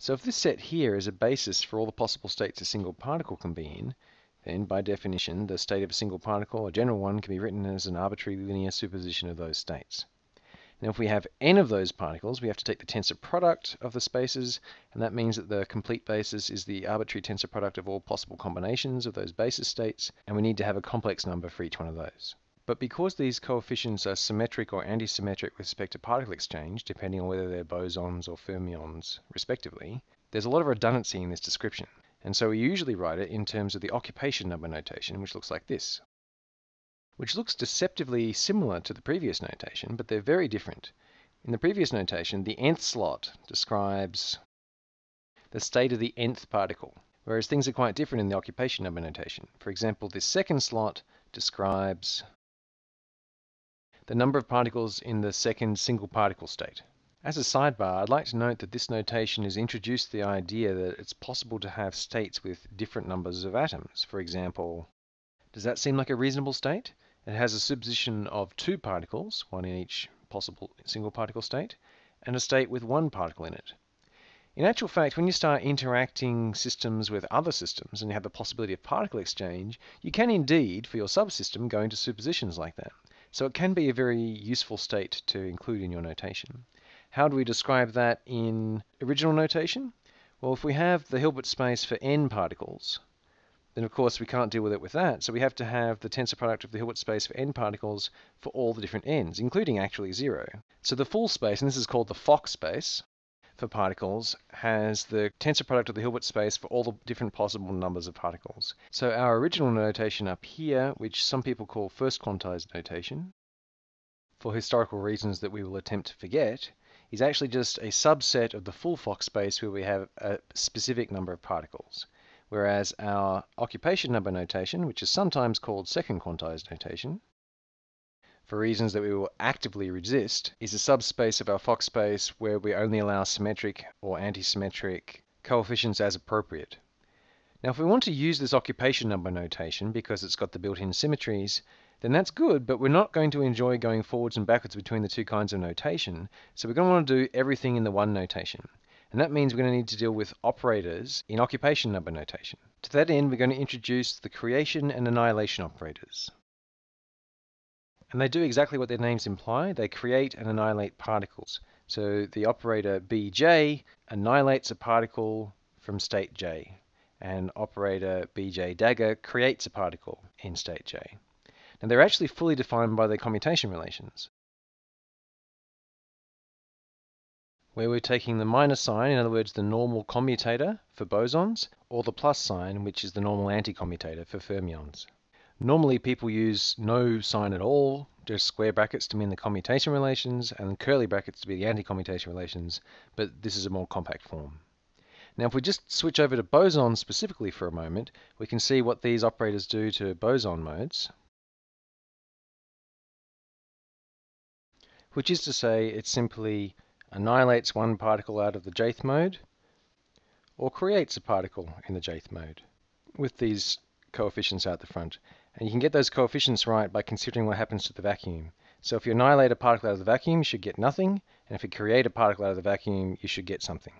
So if this set here is a basis for all the possible states a single particle can be in, then by definition the state of a single particle, a general one, can be written as an arbitrary linear superposition of those states. Now if we have n of those particles, we have to take the tensor product of the spaces, and that means that the complete basis is the arbitrary tensor product of all possible combinations of those basis states, and we need to have a complex number for each one of those. But because these coefficients are symmetric or antisymmetric with respect to particle exchange, depending on whether they're bosons or fermions respectively, there's a lot of redundancy in this description. And so we usually write it in terms of the occupation number notation, which looks like this. Which looks deceptively similar to the previous notation, but they're very different. In the previous notation, the nth slot describes the state of the nth particle, whereas things are quite different in the occupation number notation. For example, this second slot describes the number of particles in the second single particle state. As a sidebar, I'd like to note that this notation has introduced the idea that it's possible to have states with different numbers of atoms. For example, does that seem like a reasonable state? It has a superposition of two particles, one in each possible single particle state, and a state with one particle in it. In actual fact, when you start interacting systems with other systems and you have the possibility of particle exchange, you can indeed, for your subsystem, go into superpositions like that. So it can be a very useful state to include in your notation. How do we describe that in original notation? Well, if we have the Hilbert space for n particles, then of course we can't deal with it with that, so we have to have the tensor product of the Hilbert space for n particles for all the different n's, including actually 0. So the full space, and this is called the Fock space for particles, has the tensor product of the Hilbert space for all the different possible numbers of particles. So our original notation up here, which some people call first quantized notation, for historical reasons that we will attempt to forget, is actually just a subset of the full Fock space where we have a specific number of particles. Whereas our occupation number notation, which is sometimes called second quantized notation, for reasons that we will actively resist, is a subspace of our Fock space where we only allow symmetric or antisymmetric coefficients as appropriate. Now if we want to use this occupation number notation because it's got the built-in symmetries, then that's good, but we're not going to enjoy going forwards and backwards between the two kinds of notation, so we're going to want to do everything in the one notation. And that means we're going to need to deal with operators in occupation number notation. To that end, we're going to introduce the creation and annihilation operators. And they do exactly what their names imply. They create and annihilate particles. So the operator bj annihilates a particle from state j, and operator bj dagger creates a particle in state j. Now they're actually fully defined by their commutation relations, where we're taking the minus sign, in other words the normal commutator for bosons, or the plus sign, which is the normal anti-commutator for fermions. Normally people use no sign at all, just square brackets to mean the commutation relations and curly brackets to be the anti-commutation relations, but this is a more compact form. Now if we just switch over to bosons specifically for a moment, we can see what these operators do to boson modes, which is to say it simply annihilates one particle out of the jth mode, or creates a particle in the jth mode, with these coefficients out the front. And you can get those coefficients right by considering what happens to the vacuum. So if you annihilate a particle out of the vacuum, you should get nothing, and if you create a particle out of the vacuum, you should get something.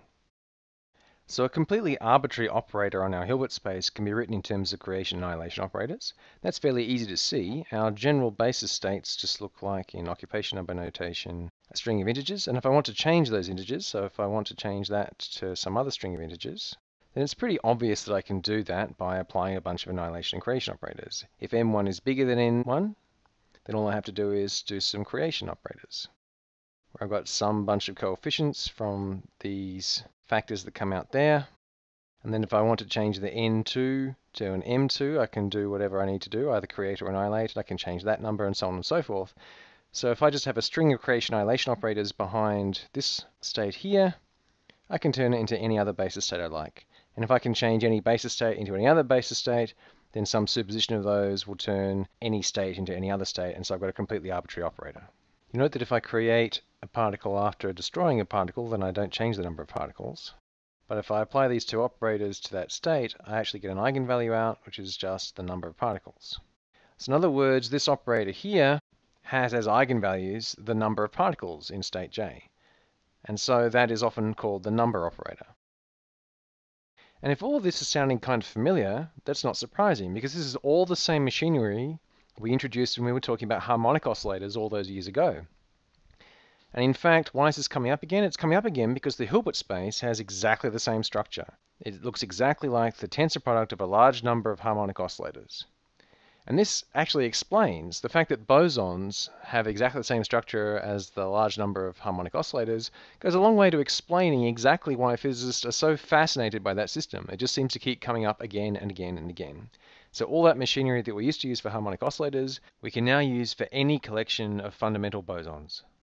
So a completely arbitrary operator on our Hilbert space can be written in terms of creation and annihilation operators. That's fairly easy to see. Our general basis states just look like, in occupation number notation, a string of integers. And if I want to change those integers, so if I want to change that to some other string of integers, then it's pretty obvious that I can do that by applying a bunch of annihilation and creation operators. If m1 is bigger than n1, then all I have to do is do some creation operators, where I've got some bunch of coefficients from these factors that come out there. And then if I want to change the n2 to an m2, I can do whatever I need to do, either create or annihilate. I can change that number and so on and so forth. So if I just have a string of creation annihilation operators behind this state here, I can turn it into any other basis state I like. And if I can change any basis state into any other basis state, then some superposition of those will turn any state into any other state, and so I've got a completely arbitrary operator. You note that if I create a particle after destroying a particle, then I don't change the number of particles. But if I apply these two operators to that state, I actually get an eigenvalue out, which is just the number of particles. So in other words, this operator here has as eigenvalues the number of particles in state J. And so that is often called the number operator. And if all of this is sounding kind of familiar, that's not surprising, because this is all the same machinery we introduced when we were talking about harmonic oscillators all those years ago. And in fact, why is this coming up again? It's coming up again because the Hilbert space has exactly the same structure. It looks exactly like the tensor product of a large number of harmonic oscillators. And this actually explains the fact that bosons have exactly the same structure as the large number of harmonic oscillators goes a long way to explaining exactly why physicists are so fascinated by that system. It just seems to keep coming up again and again and again. So all that machinery that we used to use for harmonic oscillators, we can now use for any collection of fundamental bosons.